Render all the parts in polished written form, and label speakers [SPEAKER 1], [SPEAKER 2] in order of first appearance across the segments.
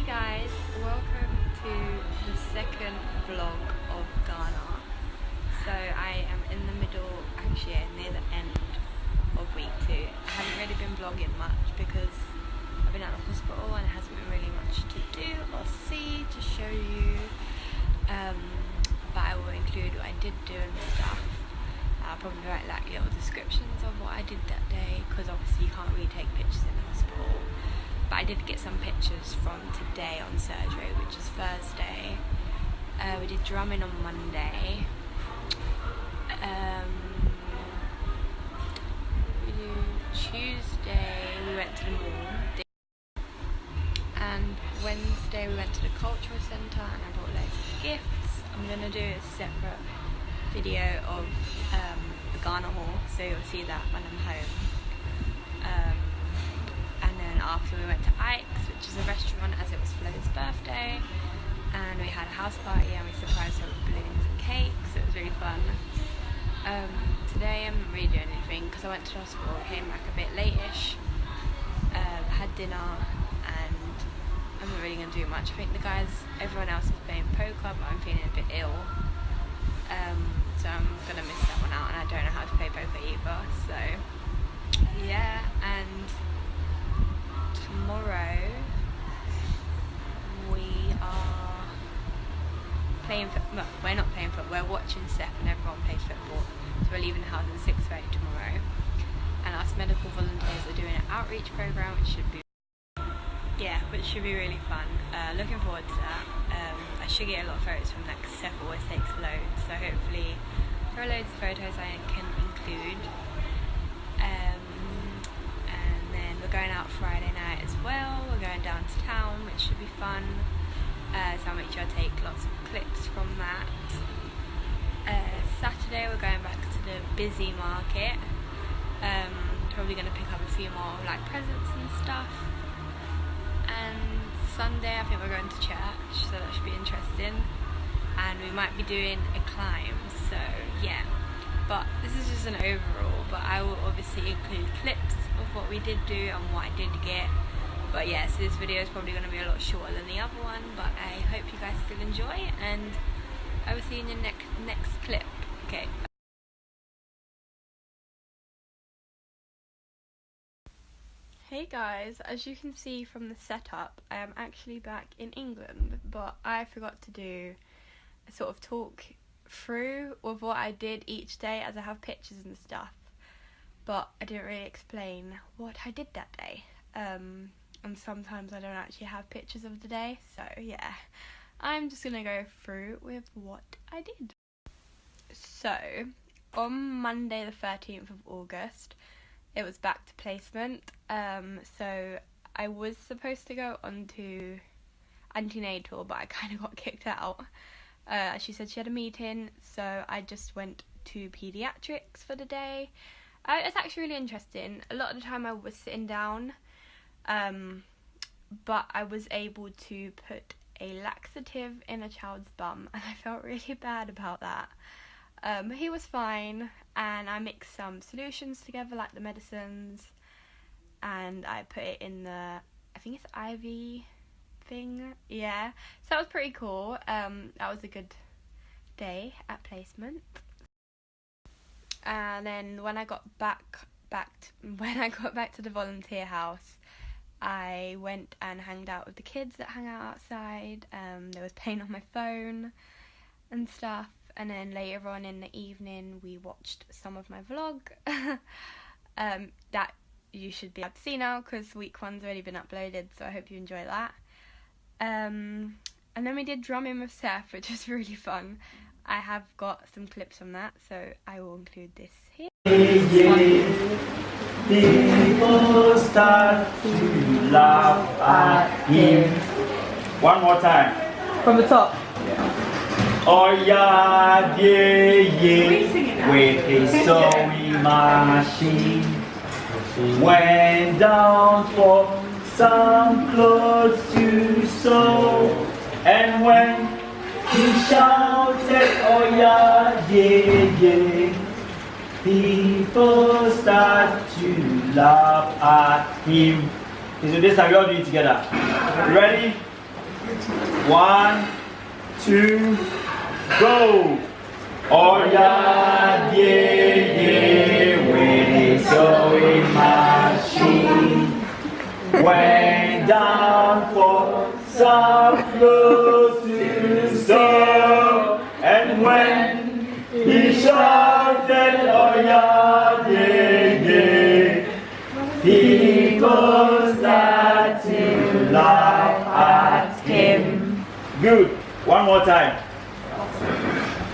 [SPEAKER 1] guys, welcome to the second vlog of Ghana. So I am in the middle, actually near the end of week 2. I haven't really been vlogging much because I've been at the hospital and there hasn't been really much to do or see to show you. But I will include what I did do and stuff. I'll probably write like little descriptions of what I did that day because obviously you can't really take pictures in the hospital. But I did get some pictures from today on surgery, which is Thursday. We did drumming on Monday. Tuesday we went to the mall. And Wednesday we went to the cultural centre and I bought loads of gifts. I'm going to do a separate video of the Ghana haul, so you'll see that when I'm home. After we went to Ike's, which is a restaurant, as it was Flo's birthday, and we had a house party and we surprised her with balloons and cakes. It was really fun. Today I'm not really doing anything because I went to the hospital, came back a bit late-ish, had dinner, and I'm not really going to do much. I think everyone else is playing poker, but I'm feeling a bit ill, so I'm going to miss that one out, and I don't know how to play poker either, so yeah. And tomorrow we are playing football. Well, we're not playing football, we're watching Steph and everyone plays football. So we're leaving the house at 6:30 tomorrow. And us medical volunteers are doing an outreach programme, which should be really fun. Looking forward to that. I should get a lot of photos from that because Steph always takes loads. So hopefully there are loads of photos I can include. We're going out Friday night as well. We're going down to town, which should be fun. So I'll make sure I take lots of clips from that. Saturday we're going back to the busy market. Probably going to pick up a few more like presents and stuff. And Sunday I think we're going to church, so that should be interesting. And we might be doing a climb, so yeah. But this is just an overall, but I will obviously include clips of what we did do and what I did get. But yeah, so this video is probably going to be a lot shorter than the other one, but I hope you guys still enjoy, and I will see you in the next clip. Okay. Hey guys, as you can see from the setup, I am actually back in England, but I forgot to do a sort of talk through of what I did each day, as I have pictures and stuff, but I didn't really explain what I did that day, and sometimes I don't actually have pictures of the day, so yeah, I'm just gonna go through with what I did. So on Monday the 13th of August it was back to placement. So I was supposed to go on to antenatal, but I kind of got kicked out. She said she had a meeting, so I just went to paediatrics for the day. It's actually really interesting. A lot of the time I was sitting down, but I was able to put a laxative in a child's bum, and I felt really bad about that. But he was fine, and I mixed some solutions together, like the medicines, and I put it in the, I think it's IV thing, yeah, so that was pretty cool. That was a good day at placement. And then when I got back to the volunteer house, I went and hanged out with the kids that hang out outside. There was playing on my phone and stuff, and then later on in the evening we watched some of my vlog that you should be able to see now because week 1's already been uploaded, so I hope you enjoy that. And then we did drumming with Seth, which was really fun. I have got some clips from that, so I will include this here.
[SPEAKER 2] People start to laugh at him. One more time.
[SPEAKER 3] From the top.
[SPEAKER 2] Oh yeah, yeah, yeah. With his sewing machine. Went down for some clothes to sew, and when he shouted, oh yeah, yeah, yeah, people start to laugh at him. Okay, so this time we all do it together. Ready? 1, 2, go! Oh yeah, yeah, yeah, when a sewing machine went down for some clothes to sew, and when he shouted, oh yeah, yeah, yeah, people start to laugh at him. Good. One more time.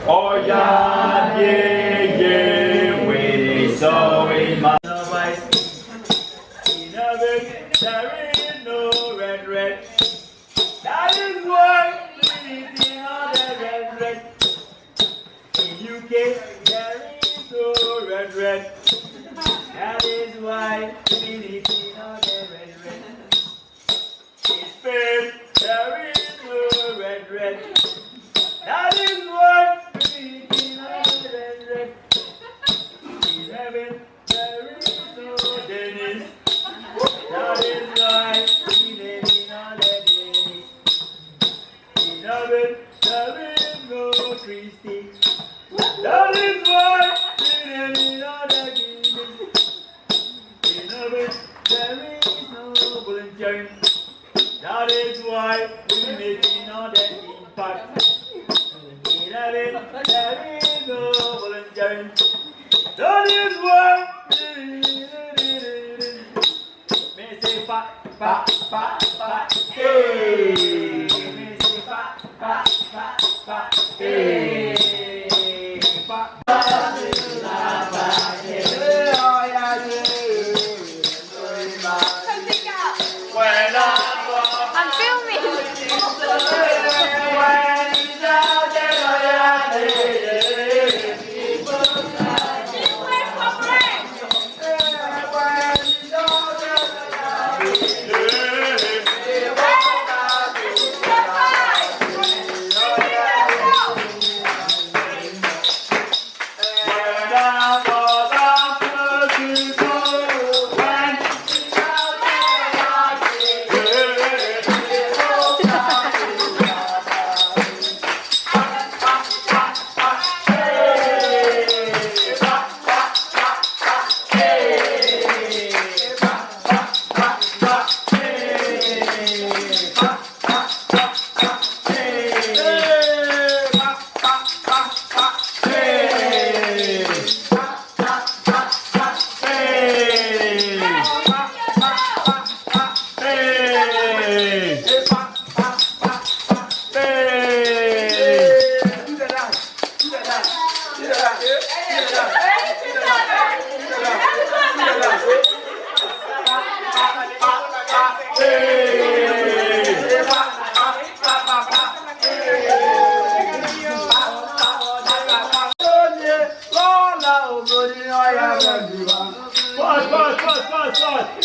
[SPEAKER 2] Oh yeah, yeah, yeah, we saw in my eyes. In a big, there is no red. That is why we need in all the red. In UK, there is no red. That is why we need in all the red. In Spain, there is no red. That is why we need in all the red. In heaven, there is no Dennis. That is why we need in all the Dennis. In heaven, there is no Christy. That is why we need in all the Christy. In heaven, there is no volunteering. That is why we need in all the impact. In heaven, there is no volunteering. That is why me say pa, hey. Me say pa, hey.
[SPEAKER 1] I'm filming.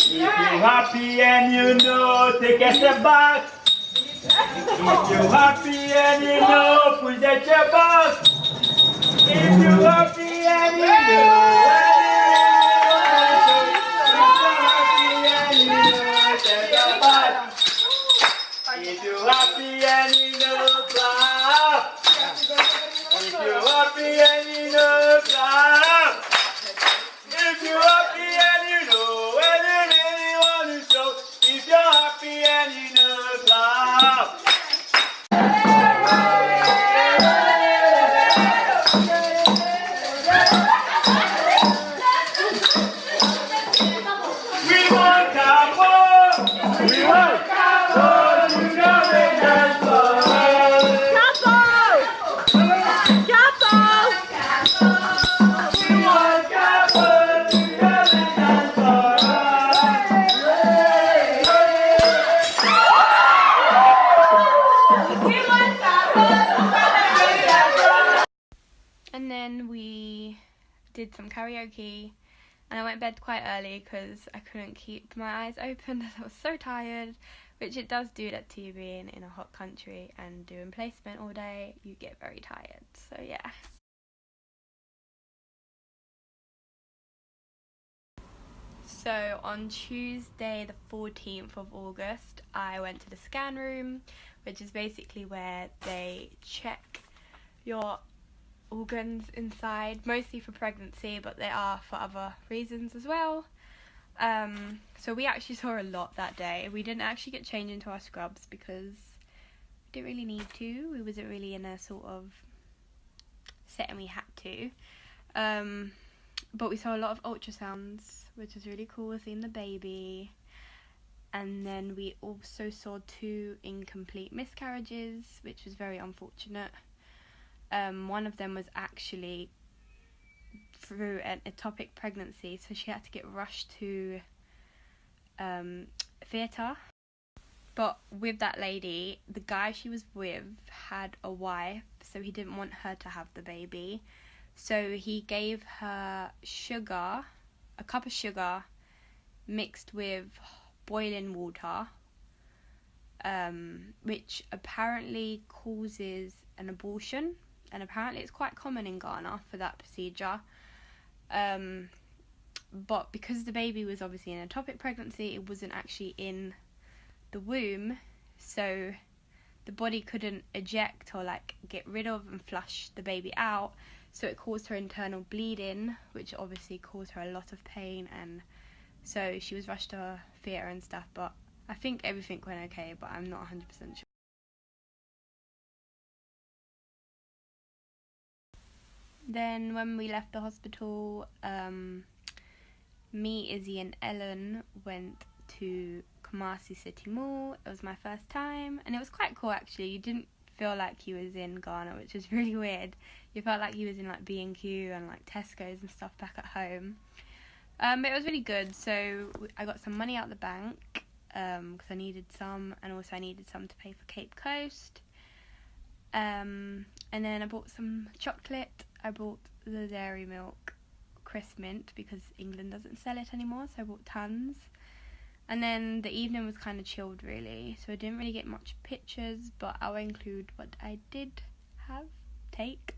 [SPEAKER 2] If you're happy and you know, take a step back. If you're happy and you know, push that chair back. If you're happy and you know, if you're happy and you know, clap. If you're happy and you know, clap. If you're happy and you know, and you really want to show. If you're happy and you know, clap. We want cowboy. We want cowboy. You know they dance for us. We want cowboy. You know they dance for us.
[SPEAKER 1] And then we did some karaoke, and I went to bed quite early because I couldn't keep my eyes open as I was so tired, which it does do that to you being in a hot country and doing placement all day. You get very tired, so yeah. So on Tuesday the 14th of August, I went to the scan room, which is basically where they check your organs inside, mostly for pregnancy, but they are for other reasons as well. So we actually saw a lot that day. We didn't actually get changed into our scrubs because we didn't really need to. We wasn't really in a sort of setting we had to. But we saw a lot of ultrasounds, which was really cool, seeing the baby. And then we also saw 2 incomplete miscarriages, which was very unfortunate. One of them was actually through an ectopic pregnancy, so she had to get rushed to theatre. But with that lady, the guy she was with had a wife, so he didn't want her to have the baby. So he gave her sugar, a cup of sugar mixed with boiling water, which apparently causes an abortion, and apparently it's quite common in Ghana for that procedure. But because the baby was obviously an ectopic pregnancy, it wasn't actually in the womb, so the body couldn't eject or like get rid of and flush the baby out, so it caused her internal bleeding, which obviously caused her a lot of pain, and so she was rushed to theatre and stuff. But I think everything went okay, but I'm not 100% sure. Then when we left the hospital, me, Izzy and Ellen went to Kumasi City Mall. It was my first time, and it was quite cool actually. You didn't feel like you was in Ghana, which was really weird. You felt like you was in like B&Q and like Tesco's and stuff back at home. But it was really good. So I got some money out of the bank because I needed some, and also I needed some to pay for Cape Coast. And then I bought some chocolate. I bought the dairy milk crisp mint because England doesn't sell it anymore, so I bought tons. And then the evening was kind of chilled really, so I didn't really get much pictures, but I'll include what I did take.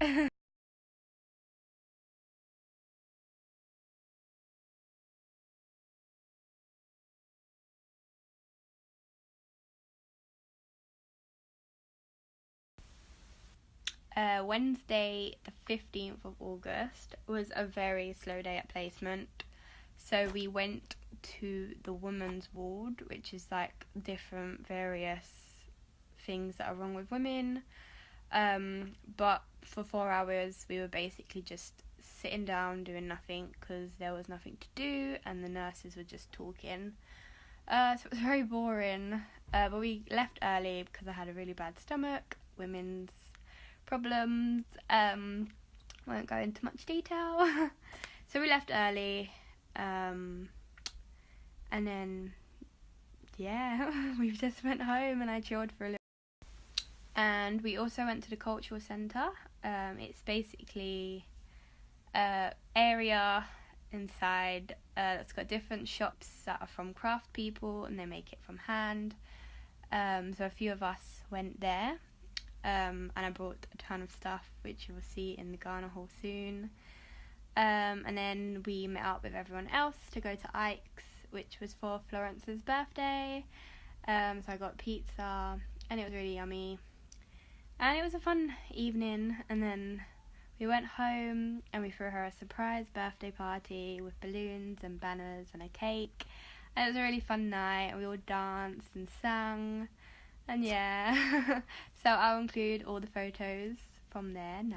[SPEAKER 1] Wednesday the 15th of August was a very slow day at placement. So we went to the women's ward, which is like different various things that are wrong with women. But for 4 hours we were basically just sitting down doing nothing because there was nothing to do and the nurses were just talking. So it was very boring. But we left early because I had a really bad stomach, women's problems. Won't go into much detail. So we left early. And then we just went home and I chilled for a little. And we also went to the cultural centre. It's basically an area inside that's got different shops that are from craft people and they make it from hand. So a few of us went there, and I brought a ton of stuff which you will see in the Ghana haul soon. And then we met up with everyone else to go to Ike's, which was for Florence's birthday. So I got pizza and it was really yummy. And it was a fun evening, and then we went home and we threw her a surprise birthday party with balloons and banners and a cake. And it was a really fun night, and we all danced and sang. And yeah, so I'll include all the photos from there now.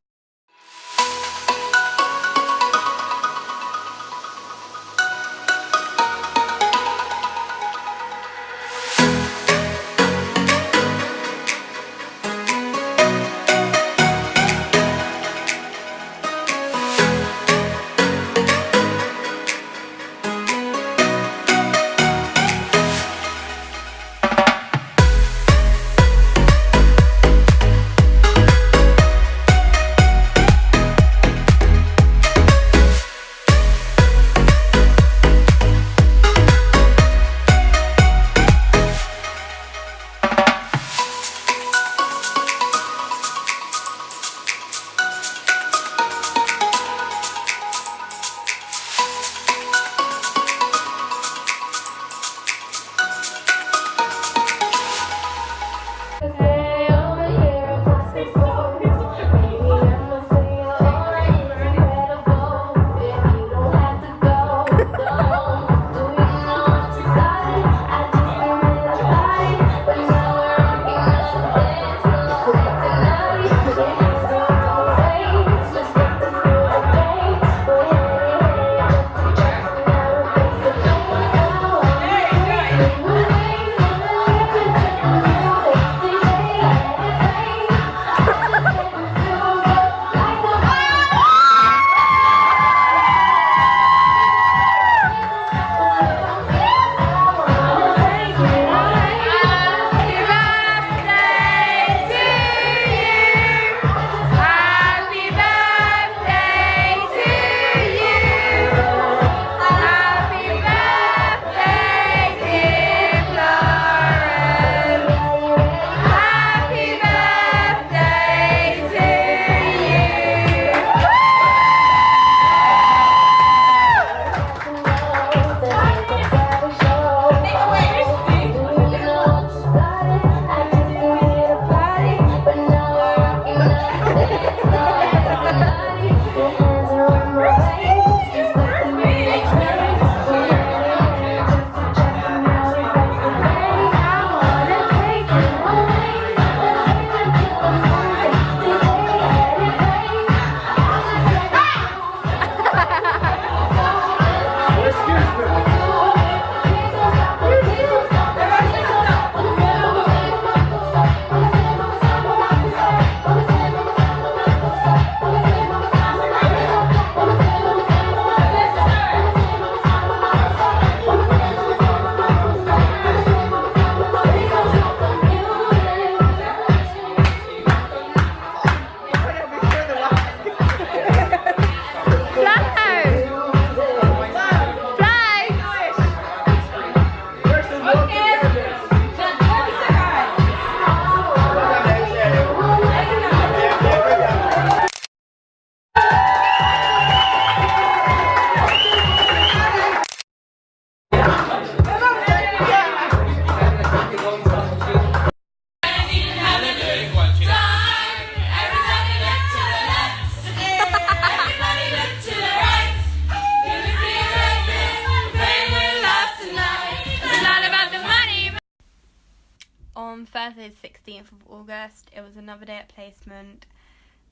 [SPEAKER 1] on Thursday the 16th of August, it was another day at placement,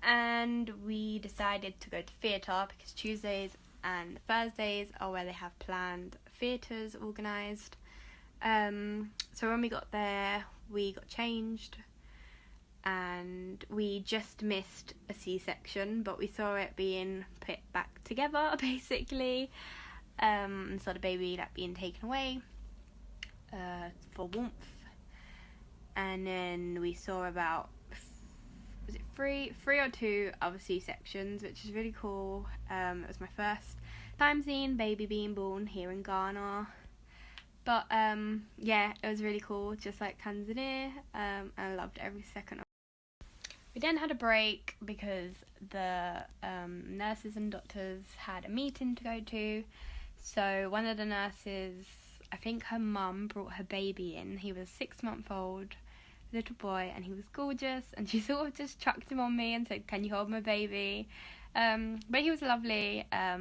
[SPEAKER 1] and we decided to go to theatre because Tuesdays and Thursdays are where they have planned theatres organised. So when we got there, we got changed, and we just missed a C-section, but we saw it being put back together, basically, and saw the baby being taken away for warmth. And then we saw about, was it three or two other C-sections, which is really cool. It was my first time seeing baby being born here in Ghana. But yeah, it was really cool, just like Tanzania, and I loved every second of it. We then had a break because the nurses and doctors had a meeting to go to. So one of the nurses, I think her mum, brought her baby in. He was a 6-month-old little boy, and he was gorgeous, and she sort of just chucked him on me and said, "Can you hold my baby?" But he was lovely. I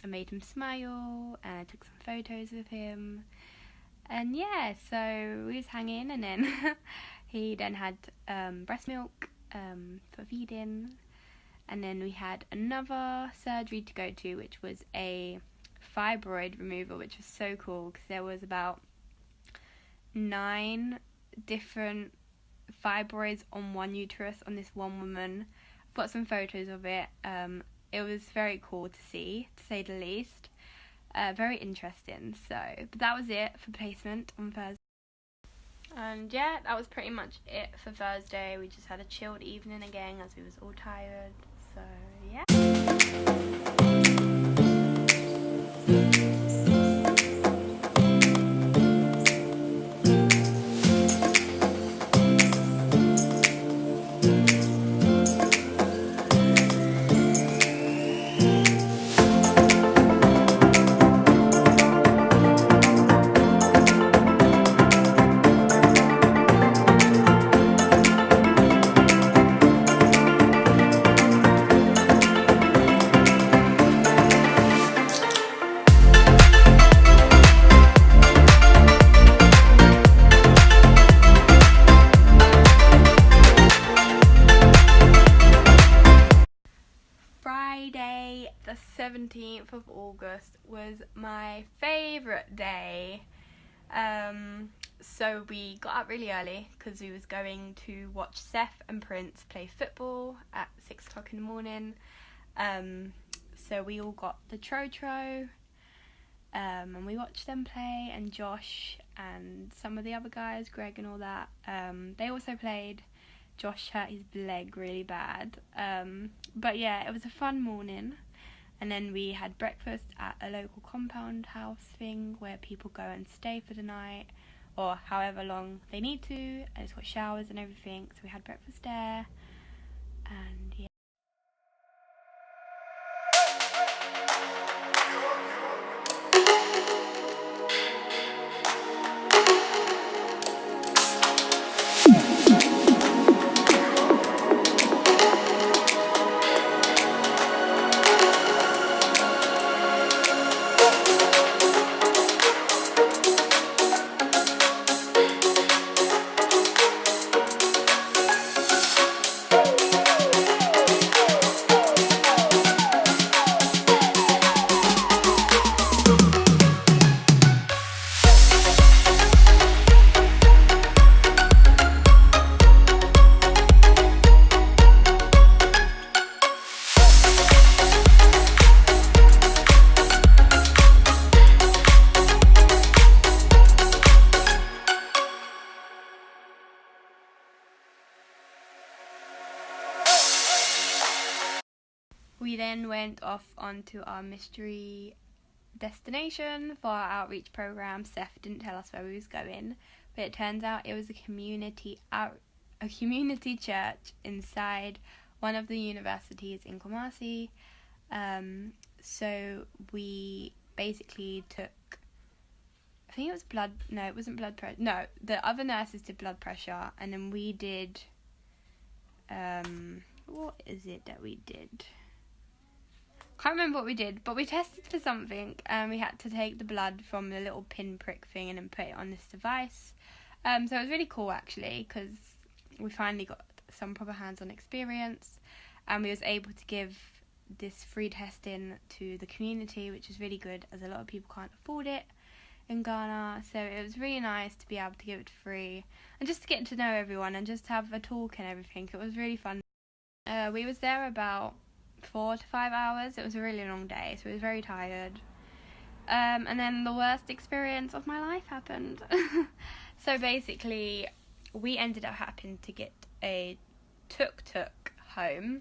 [SPEAKER 1] made him smile, and I took some photos with him. And yeah, so we was hanging, and then he then had breast milk for feeding, and then we had another surgery to go to, which was a fibroid removal, which was so cool because there was about 9 different fibroids on one uterus on this one woman. I've got some photos of it. It was very cool to see, to say the least. Very interesting. So, but that was it for placement on Thursday. And yeah, that was pretty much it for Thursday. We just had a chilled evening again as we was all tired. So yeah. Friday the 17th of August was my favourite day. So we got up really early because we was going to watch Seth and Prince play football at 6 o'clock in the morning. So we all got the Tro, and we watched them play, and Josh and some of the other guys, Greg and all that, they also played. Josh hurt his leg really bad. But yeah, it was a fun morning. And then we had breakfast at a local compound house thing where people go and stay for the night or however long they need to. And it's got showers and everything. So we had breakfast there. And yeah. We then went off onto our mystery destination for our outreach program. Seth didn't tell us where we was going, but it turns out it was a community church inside one of the universities in Kumasi. So we basically took, I think it was it wasn't blood pressure. No, the other nurses did blood pressure, and then we did, what is it that we did? Can't remember what we did, but we tested for something, and we had to take the blood from the little pinprick thing and then put it on this device. So it was really cool actually, because we finally got some proper hands-on experience, and we was able to give this free testing to the community, which is really good as a lot of people can't afford it in Ghana. So it was really nice to be able to give it free and just to get to know everyone and just have a talk and everything. It was really fun. We was there about 4 to 5 hours. It was a really long day, so I was very tired. And then the worst experience of my life happened. So basically, we ended up having to get a tuk-tuk home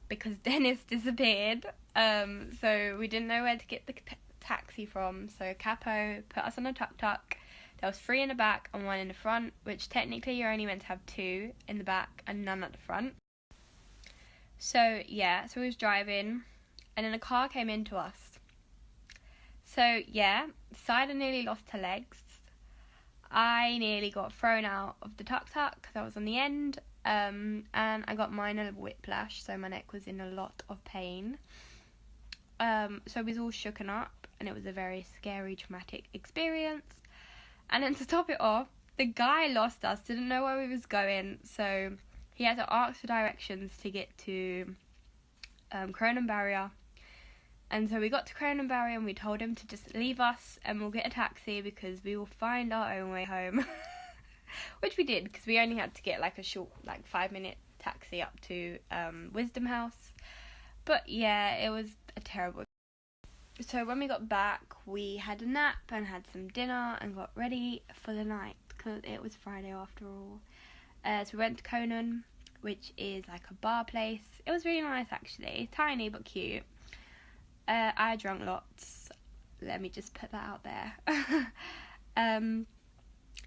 [SPEAKER 1] because Dennis disappeared. So we didn't know where to get the taxi from. So Capo put us on a tuk-tuk. There was 3 in the back and 1 in the front, which technically you're only meant to have 2 in the back and none at the front. So yeah, so we was driving, and then a car came into us. So yeah, Cider nearly lost her legs. I nearly got thrown out of the tuk-tuk because I was on the end, and I got minor whiplash, so my neck was in a lot of pain. So we was all shooken up, and it was a very scary, traumatic experience. And then to top it off, the guy lost us, didn't know where we was going, so he had to ask for directions to get to Cronin Barrier. And so we got to Cronin Barrier and we told him to just leave us and we'll get a taxi because we will find our own way home. Which we did, because we only had to get like a short, like 5-minute taxi up to Wisdom House. But yeah, it was a terrible. So when we got back, we had a nap and had some dinner and got ready for the night because it was Friday after all. So we went to CANON, which is like a bar place. It was really nice actually, tiny but cute. I drank lots, let me just put that out there.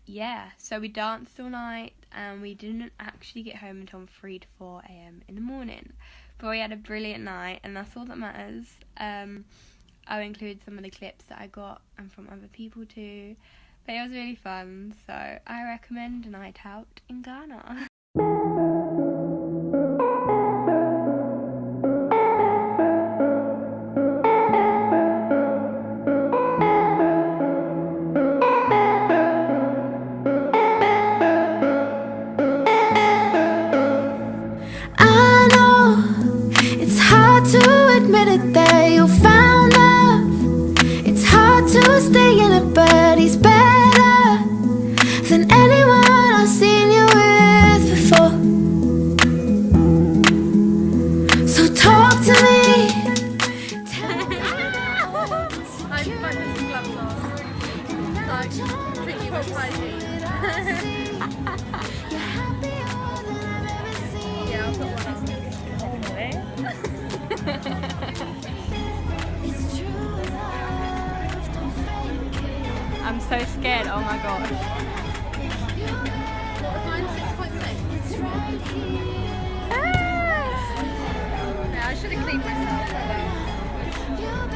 [SPEAKER 1] Yeah, so we danced all night and we didn't actually get home until 3 to 4 a.m. in the morning. But we had a brilliant night and that's all that matters. I'll include some of the clips that I got and from other people too. But it was really fun, so I recommend a night out in Ghana.
[SPEAKER 3] I know it's hard to admit it that you found love. It's hard to stay in it, but he's better than anyone I've seen you with before. So talk to me.
[SPEAKER 1] I put my gloves on. Like, pretty much yeah, I'll put one on. I'm so scared, oh my gosh. Yeah, I should have cleaned myself.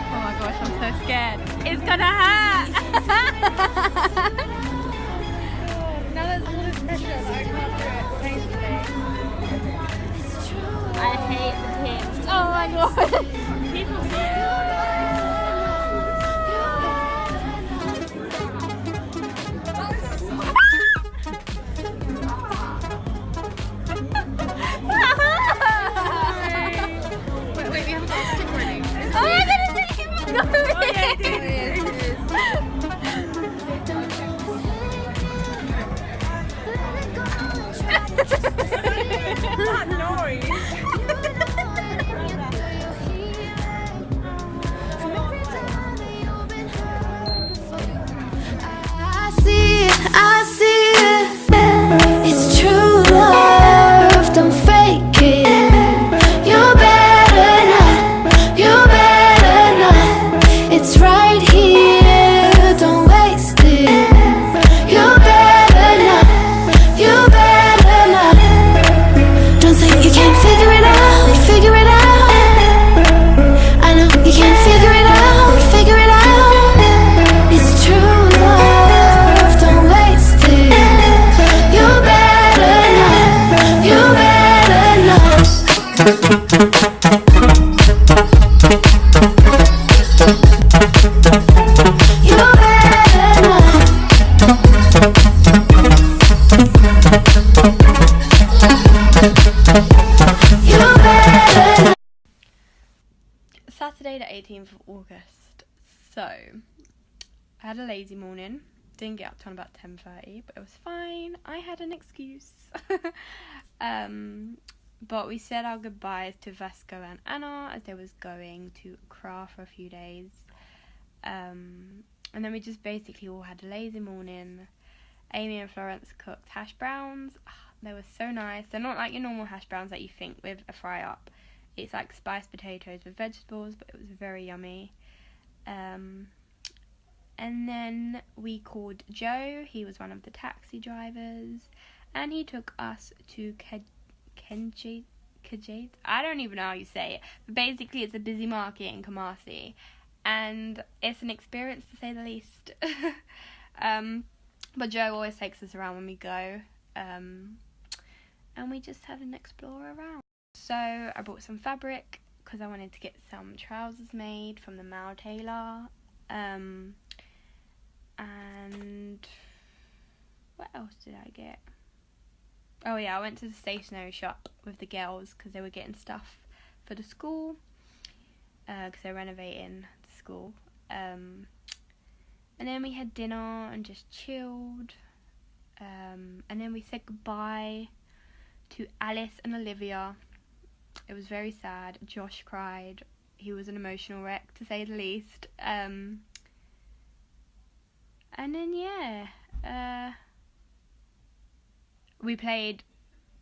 [SPEAKER 1] Oh my gosh, I'm so scared. It's gonna hurt! Now there's all this pressure that I can't do it painfully. I hate the pins. Oh my god! People Wait, we haven't got a stick ready. Oh my god, it's not going! Oh yeah, it is. That noise!
[SPEAKER 3] I see it. It's true love, don't fake it. You better not, you better not. It's right here, don't waste it. You better not, you better not. Don't say you can't figure it out, figure it out. I know you can't figure it out, figure it out. It's true love, don't waste it.
[SPEAKER 1] 19th of August. So, I had a lazy morning. Didn't get up till about 10:30, but it was fine. I had an excuse. But we said our goodbyes to Vasco and Anna as they was going to Accra for a few days. And then we just basically all had a lazy morning. Amy and Florence cooked hash browns. They were so nice. They're not like your normal hash browns that you think with a fry up. It's like spiced potatoes with vegetables, but it was very yummy. And then we called Joe. He was one of the taxi drivers, and he took us to Kajade. I don't even know how you say it, but basically it's a busy market in Kumasi, and it's an experience to say the least. But Joe always takes us around when we go, and we just had an explore around. So I bought some fabric because I wanted to get some trousers made from the male tailor. And what else did I get? Oh yeah, I went to the stationery shop with the girls because they were getting stuff for the school, because they're renovating the school. And then we had dinner and just chilled. And then we said goodbye to Alice and Olivia. It was very sad. Josh cried. He was an emotional wreck, to say the least. And then, yeah, we played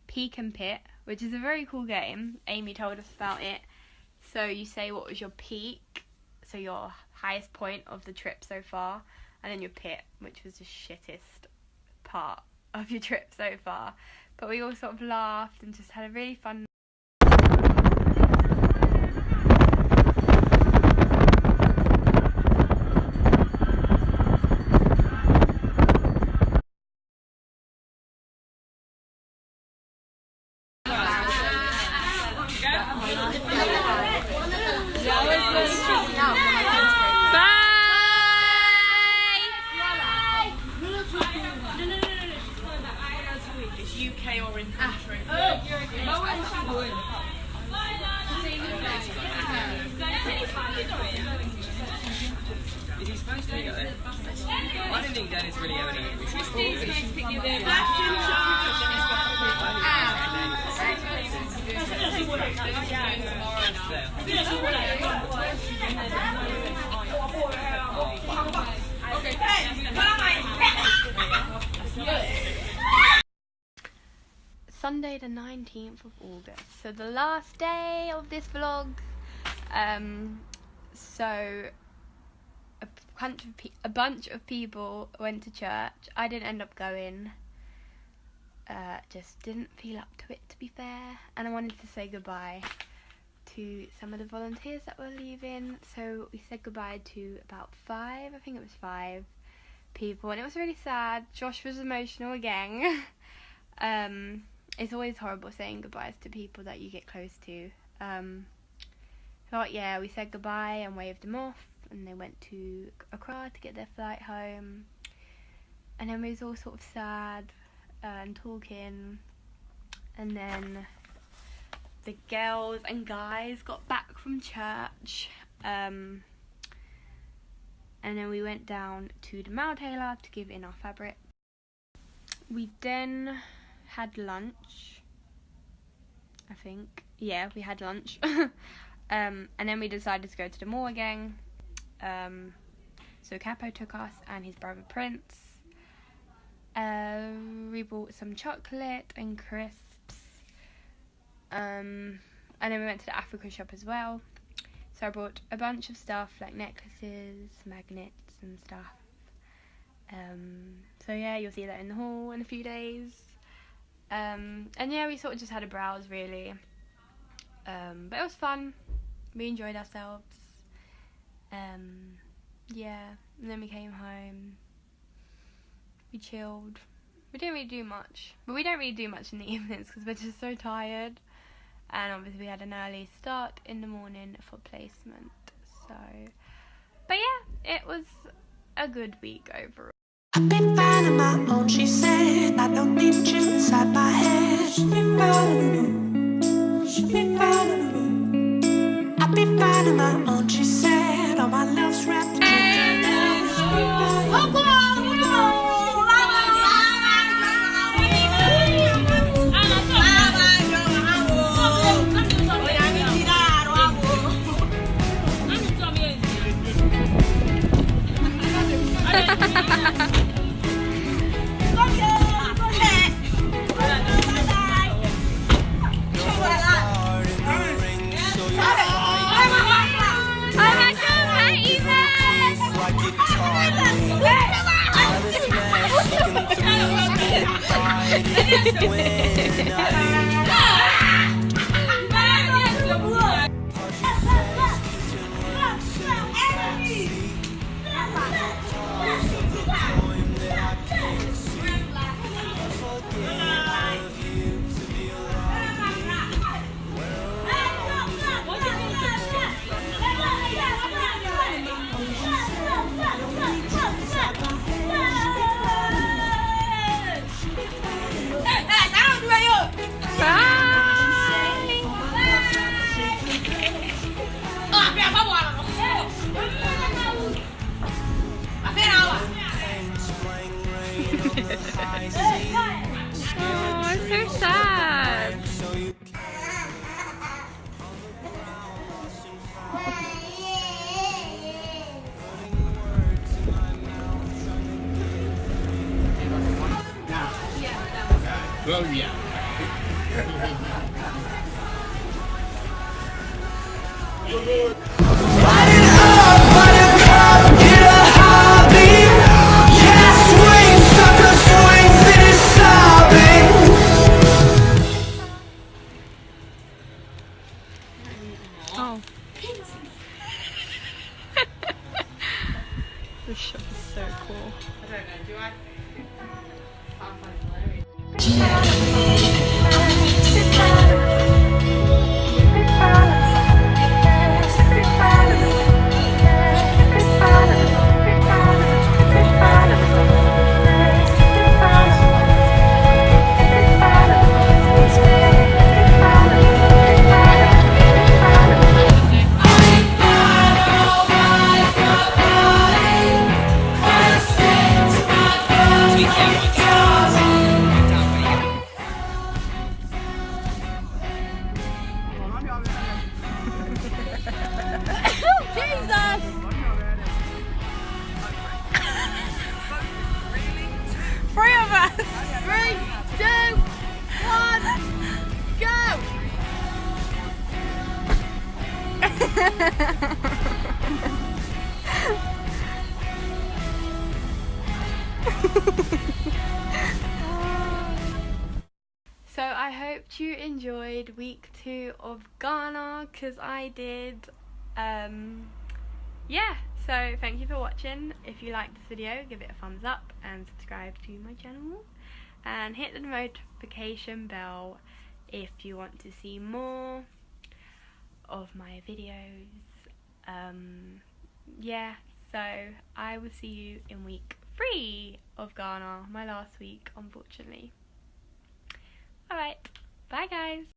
[SPEAKER 1] Peak and Pit, which is a very cool game. Amy told us about it. So you say what was your peak, so your highest point of the trip so far, and then your pit, which was the shittest part of your trip so far. But we all sort of laughed and just had a really fun
[SPEAKER 4] I don't think Dan is really ever going to be
[SPEAKER 5] Christine's going to pick you there.
[SPEAKER 1] Sunday the 19th of August, so the last day of this vlog. So a bunch of people went to church. I didn't end up going, just didn't feel up to it, to be fair, and I wanted to say goodbye to some of the volunteers that were leaving. So we said goodbye to about 5 people, and it was really sad. Josh was emotional again. It's always horrible saying goodbyes to people that you get close to. But yeah, we said goodbye and waved them off, and they went to Accra to get their flight home. And then we was all sort of sad and talking, and then the girls and guys got back from church, and then we went down to the male tailor to give in our fabric. We then had lunch, I think. Yeah, we had lunch. And then we decided to go to the mall again. So Capo took us and his brother Prince. We bought some chocolate and crisps. And then we went to the Africa shop as well. So I bought a bunch of stuff like necklaces, magnets and stuff. So yeah, you'll see that in the haul in a few days. And yeah, we sort of just had a browse really. But it was fun. We enjoyed ourselves. Yeah, and then we came home. We chilled. We didn't really do much. But we don't really do much in the evenings because we're just so tired. And obviously we had an early start in the morning for placement. So, but yeah, it was a good week overall.
[SPEAKER 3] I've been finding my own, she said. I don't need you inside my head. Should be fine, should be fine. I've been finding my own, she said. My love's wrapped in
[SPEAKER 1] Oh, it's so sad.
[SPEAKER 2] Well, yeah.
[SPEAKER 1] Oh. This shop is so cool.
[SPEAKER 4] I don't know, do I?
[SPEAKER 1] Three of us! 3, 2, 1, go! So I hoped you enjoyed week 2 of Ghana, because I did. Yeah, so thank you for watching. If you liked this video, give it a thumbs up and subscribe to my channel. And hit the notification bell if you want to see more of my videos. Yeah, so I will see you in week 3 of Ghana, my last week, unfortunately. Alright, bye guys!